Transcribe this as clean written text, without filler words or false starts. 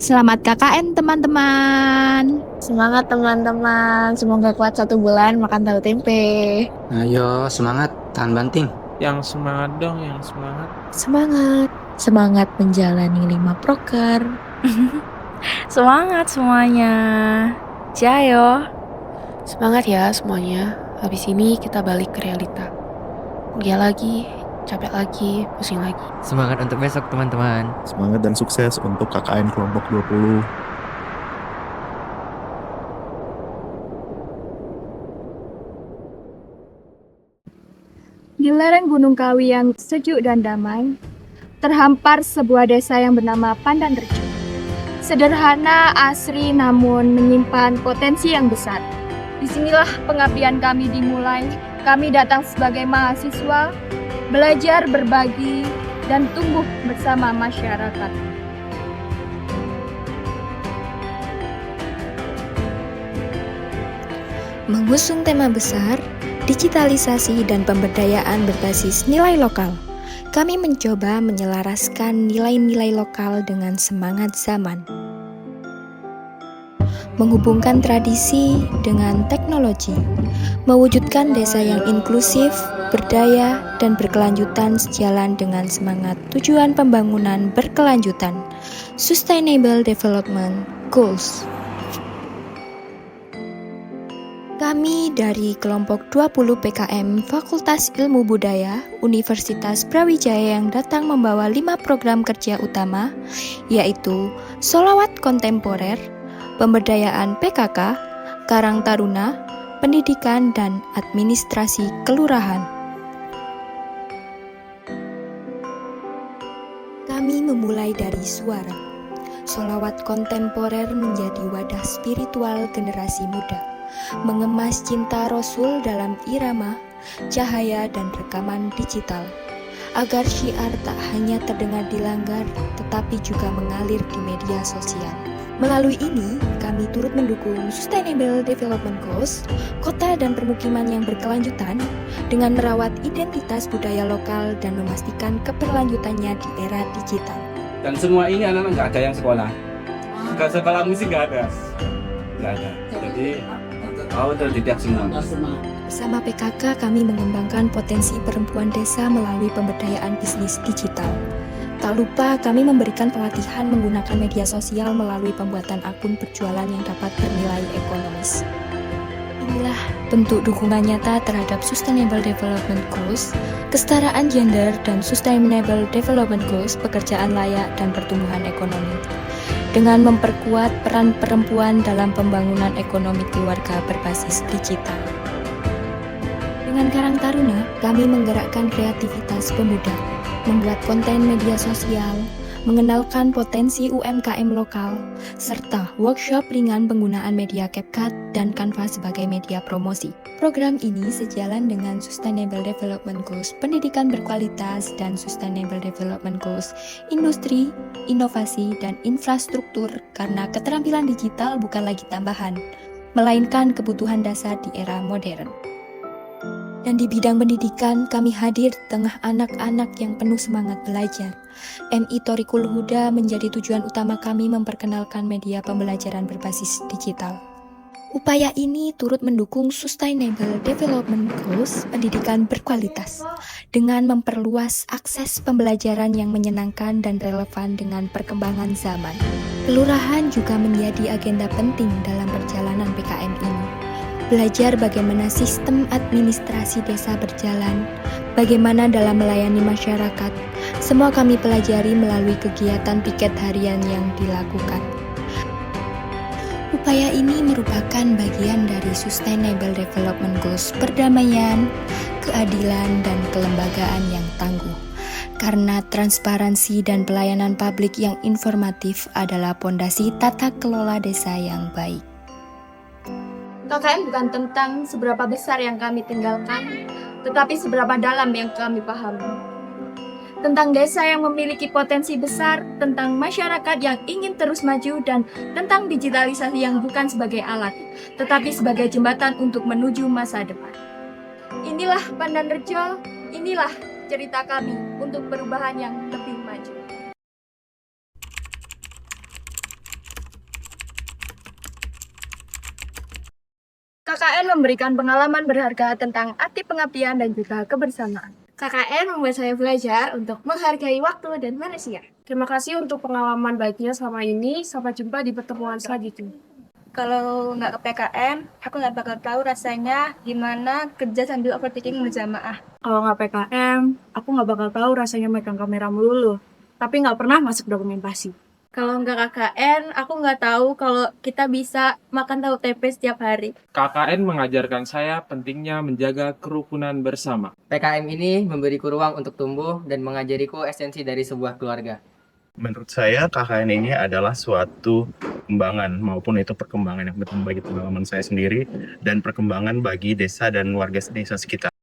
Selamat KKN teman-teman. Semangat teman-teman, semoga kuat 1 bulan makan tahu tempe. Ayo semangat, tahan banting. Yang semangat dong, yang semangat. Semangat menjalani 5 proker. Semangat semuanya. Jayo. Semangat ya semuanya. Habis ini kita balik ke realita. Kuliah lagi, capek lagi, pusing lagi. Semangat untuk besok teman-teman. Semangat dan sukses untuk KKN kelompok 20. Di lereng Gunung Kawi yang sejuk dan damai, terhampar sebuah desa yang bernama Pandanrejo. Sederhana, asri, namun menyimpan potensi yang besar. Disinilah pengabdian kami dimulai. Kami datang sebagai mahasiswa, belajar, berbagi, dan tumbuh bersama masyarakat. Mengusung tema besar, digitalisasi dan pemberdayaan berbasis nilai lokal. Kami mencoba menyelaraskan nilai-nilai lokal dengan semangat zaman. Menghubungkan tradisi dengan teknologi, mewujudkan desa yang inklusif, berdaya, dan berkelanjutan sejalan dengan semangat tujuan pembangunan berkelanjutan, Sustainable Development Goals. Kami dari kelompok 20 PKM Fakultas Ilmu Budaya Universitas Brawijaya yang datang membawa 5 program kerja utama, yaitu Sholawat Kontemporer, Pemberdayaan PKK, Karang Taruna, Pendidikan dan Administrasi Kelurahan. Kami memulai dari suara. Sholawat kontemporer menjadi wadah spiritual generasi muda, mengemas cinta Rasul dalam irama, cahaya dan rekaman digital, agar syiar tak hanya terdengar di langgar, tetapi juga mengalir di media sosial. Melalui ini, kami turut mendukung Sustainable Development Goals, kota dan permukiman yang berkelanjutan, dengan merawat identitas budaya lokal dan memastikan keberlanjutannya di era digital. Dan semua ini anak-anak nggak ada yang sekolah. Sekolah musik nggak ada. Jadi terdidik semua. Bersama PKK, kami mengembangkan potensi perempuan desa melalui pemberdayaan bisnis digital. Tak lupa, kami memberikan pelatihan menggunakan media sosial melalui pembuatan akun berjualan yang dapat bernilai ekonomis. Inilah bentuk dukungan nyata terhadap Sustainable Development Goals, kesetaraan gender dan Sustainable Development Goals, pekerjaan layak dan pertumbuhan ekonomi. Dengan memperkuat peran perempuan dalam pembangunan ekonomi keluarga berbasis digital. Dengan Karang Taruna, kami menggerakkan kreativitas pemuda, membuat konten media sosial, mengenalkan potensi UMKM lokal, serta workshop ringan penggunaan media CapCut dan Canva sebagai media promosi. Program ini sejalan dengan Sustainable Development Goals pendidikan berkualitas dan Sustainable Development Goals industri, inovasi, dan infrastruktur, karena keterampilan digital bukan lagi tambahan, melainkan kebutuhan dasar di era modern. Dan di bidang pendidikan, kami hadir di tengah anak-anak yang penuh semangat belajar. MI Thoriqul Huda menjadi tujuan utama kami memperkenalkan media pembelajaran berbasis digital. Upaya ini turut mendukung Sustainable Development Goals pendidikan berkualitas dengan memperluas akses pembelajaran yang menyenangkan dan relevan dengan perkembangan zaman. Kelurahan juga menjadi agenda penting dalam perjalanan PKM ini. Belajar bagaimana sistem administrasi desa berjalan, bagaimana dalam melayani masyarakat, semua kami pelajari melalui kegiatan piket harian yang dilakukan. Upaya ini merupakan bagian dari Sustainable Development Goals perdamaian, keadilan, dan kelembagaan yang tangguh. Karena transparansi dan pelayanan publik yang informatif adalah pondasi tata kelola desa yang baik. KKN bukan tentang seberapa besar yang kami tinggalkan, tetapi seberapa dalam yang kami pahami. Tentang desa yang memiliki potensi besar, tentang masyarakat yang ingin terus maju, dan tentang digitalisasi yang bukan sebagai alat, tetapi sebagai jembatan untuk menuju masa depan. Inilah Pandanrejo, inilah cerita kami untuk perubahan yang lebih maju. KKN memberikan pengalaman berharga tentang arti pengabdian dan juga kebersamaan. KKN membuat saya belajar untuk menghargai waktu dan manusia. Terima kasih untuk pengalaman baiknya selama ini. Sampai jumpa di pertemuan selanjutnya. Kalau nggak ke PKN, aku nggak bakal tahu rasanya gimana kerja sambil overthinking berjamaah. Kalau nggak PKM, aku nggak bakal tahu rasanya megang kamera melulu. Tapi nggak pernah masuk dokumentasi. Kalau nggak KKN, aku nggak tahu kalau kita bisa makan tahu tempe setiap hari. KKN mengajarkan saya pentingnya menjaga kerukunan bersama. PKM ini memberiku ruang untuk tumbuh dan mengajariku esensi dari sebuah keluarga. Menurut saya KKN ini adalah suatu perkembangan, maupun itu perkembangan yang penting bagi pengalaman saya sendiri dan perkembangan bagi desa dan warga desa sekitar.